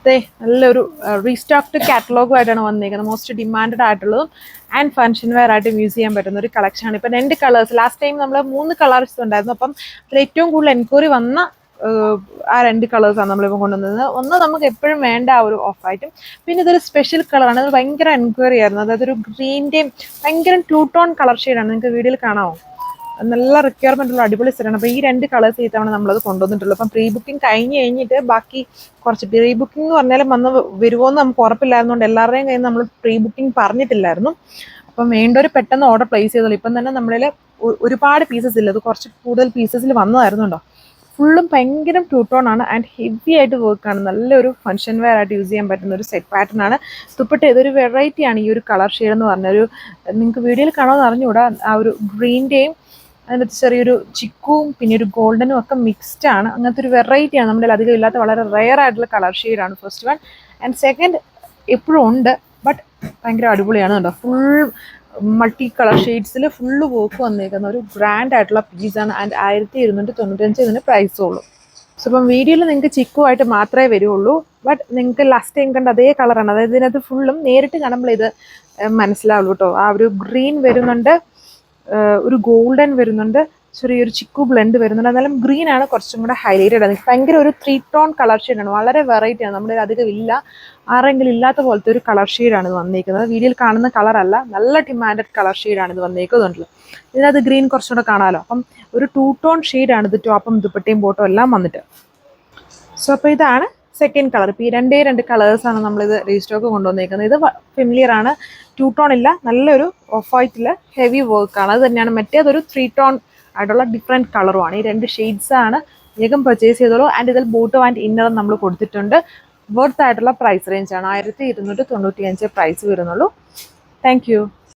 നല്ലൊരു റീസ്റ്റോക്ഡ് കാറ്റലോഗുമായിട്ടാണ് വന്നിരിക്കുന്നത്. Most demanded ആയിട്ടുള്ളതും ആൻഡ് ഫങ്ഷൻ വെയർ ആയിട്ട് യൂസ് ചെയ്യാൻ പറ്റുന്ന ഒരു കളക്ഷനാണ്. ഇപ്പം 2 കളേഴ്സ്, ലാസ്റ്റ് ടൈം നമ്മൾ 3 കളേഴ്സ് ഉണ്ടായിരുന്നു. അപ്പം അതിൽ ഏറ്റവും കൂടുതൽ എൻക്വയറി വന്ന ആ 2 കളേഴ്സാണ് നമ്മളിപ്പോൾ കൊണ്ടുവന്നത്. ഒന്ന് നമുക്ക് എപ്പോഴും വേണ്ട ആ ഒരു ഓഫ് വൈറ്റും, പിന്നെ ഇതൊരു സ്പെഷ്യൽ കളറാണ്. അത് ഭയങ്കര എൻക്വയറി ആയിരുന്നു. അതായത് ഒരു ഗ്രീൻ്റെയും ഭയങ്കര 2 ടോൺ കളർ ഷെയ്ഡാണ്. നിങ്ങൾക്ക് വീഡിയോയിൽ കാണാമോ? നല്ല റിക്വയർമെൻ്റ് ഉള്ള അടിപൊളി സെറ്റാണ്. അപ്പോൾ ഈ 2 കളേഴ്സ് ഈ തവണ നമ്മളത് കൊണ്ടുവന്നിട്ടുള്ളൂ. അപ്പം പ്രീ ബുക്കിംഗ് കഴിഞ്ഞിട്ട് ബാക്കി കുറച്ച് പ്രീ ബുക്കിംഗ് എന്ന് പറഞ്ഞാലും വരുമോ എന്ന് നമുക്ക് ഉറപ്പില്ലായിരുന്നുകൊണ്ട് എല്ലാവരുടെയും കയ്യിൽ നമ്മൾ പ്രീ ബുക്കിംഗ് പറഞ്ഞിട്ടില്ലായിരുന്നു. അപ്പം വേണ്ടവർ പെട്ടെന്ന് ഓർഡർ പ്ലേസ് ചെയ്തോളൂ. ഇപ്പം തന്നെ നമ്മളിൽ ഒരുപാട് പീസസ് ഇല്ല, അത് കുറച്ച് കൂടുതൽ പീസസിൽ വന്നതായിരുന്നുണ്ടോ. ഫുള്ളും ഭയങ്കര 2 ടോൺ ആണ് ആൻഡ് ഹെവി ആയിട്ട് വർക്കാണ്. നല്ലൊരു ഫങ്ഷൻ വെയർ ആയിട്ട് യൂസ് ചെയ്യാൻ പറ്റുന്ന ഒരു സെറ്റ് പാറ്റേൺ ആണ്. ദുപ്പട്ട ഇതൊരു വെറൈറ്റി ആണ്. ഈ ഒരു കളർ ഷെയ്ഡ് എന്ന് പറഞ്ഞൊരു, നിങ്ങൾക്ക് വീഡിയോയിൽ കാണുമെന്ന് അറിഞ്ഞുകൂടാ, ആ ഒരു ഗ്രീൻ്റെയും അതിനകത്ത് ചെറിയൊരു ചിക്കുവും പിന്നെ ഒരു ഗോൾഡനും ഒക്കെ മിക്സ്ഡ് ആണ്. അങ്ങനത്തെ ഒരു വെറൈറ്റിയാണ്, നമ്മുടെ അധികം ഇല്ലാത്ത വളരെ റെയർ ആയിട്ടുള്ള കളർ ഷെയ്ഡാണ് ഫസ്റ്റ് വൺ. ആൻഡ് സെക്കൻഡ് എപ്പോഴും ഉണ്ട്, ബട്ട് ഭയങ്കര അടിപൊളിയാണ് കേട്ടോ. ഫുൾ മൾട്ടി കളർ ഷെയ്ഡ്സിൽ ഫുള്ള് വർക്ക് വന്നേക്കുന്ന ഒരു ഗ്രാൻഡ് ആയിട്ടുള്ള പീസാണ്. ആൻഡ് 1295 ഇതിന് പ്രൈസുള്ളൂ. സോ ഇപ്പം വീഡിയോയിൽ നിങ്ങൾക്ക് ചിക്കുമായിട്ട് മാത്രമേ വരുള്ളൂ, ബട്ട് നിങ്ങൾക്ക് ലാസ്റ്റ് ടൈം കണ്ട അതേ കളറാണ്. അതായത് ഇതിനകത്ത് ഫുള്ളും നേരിട്ട് കാണുമ്പോൾ ഇത് മനസ്സിലാവുള്ളൂ കേട്ടോ. ആ ഒരു ഗ്രീൻ വരുന്നുണ്ട്, ഒരു ഗോൾഡൻ വരുന്നുണ്ട്, ചെറിയൊരു ചിക്കു ബ്ലെൻഡ് വരുന്നുണ്ട്. എന്നാലും ഗ്രീൻ ആണ് കുറച്ചും കൂടെ ഹൈലൈറ്റഡ് ആണ്. ഭയങ്കര ഒരു 3 ടോൺ കളർ ഷെയ്ഡാണ്. വളരെ വെറൈറ്റി ആണ്, നമ്മുടെ അധികം ഇല്ല, ആരെങ്കിലും ഇല്ലാത്ത പോലത്തെ ഒരു കളർ ഷെയ്ഡാണ് ഇത് വന്നിരിക്കുന്നത്. വീഡിയോയിൽ കാണുന്ന കളറല്ല, നല്ല ഡിമാൻഡഡ് കളർ ഷെയ്ഡാണ് ഇത് വന്നിരിക്കുന്നുണ്ടല്ലോ. ഇതിനകത്ത് ഗ്രീൻ കുറച്ചുകൂടെ കാണാമല്ലോ. അപ്പം ഒരു 2 ടോൺ ഷെയ്ഡാണ് ഇത്, ടോപ്പും ദുപ്പട്ടയും ബോട്ടും എല്ലാം വന്നിട്ട്. സോ അപ്പോൾ ഇതാണ് സെക്കൻഡ് കളർ. ഇപ്പോൾ ഈ 2 കളേഴ്സാണ് നമ്മളിത് റീസ്റ്റോക്ക് കൊണ്ടുവന്നേക്കുന്നത്. ഇത് ഫെമിലിയർ ആണ്, 2 ടോൺ ഇല്ല, നല്ലൊരു ഓഫ് വൈറ്റിൽ ഹെവി വർക്കാണ്. അത് തന്നെയാണ്. മറ്റേതൊരു 3 ടോൺ ആയിട്ടുള്ള ഡിഫറെൻറ്റ് കളറുമാണ്. ഈ 2 ഷെയ്ഡ്സാണ്. വേഗം പർച്ചേസ് ചെയ്തോളൂ. ആൻഡ് ഇതിൽ ബോട്ടും ആൻഡ് ഇന്നറും നമ്മൾ കൊടുത്തിട്ടുണ്ട്. വർത്ത് ആയിട്ടുള്ള പ്രൈസ് റേഞ്ചാണ്. 1295 പ്രൈസ് വരുന്നുള്ളൂ. Thank you.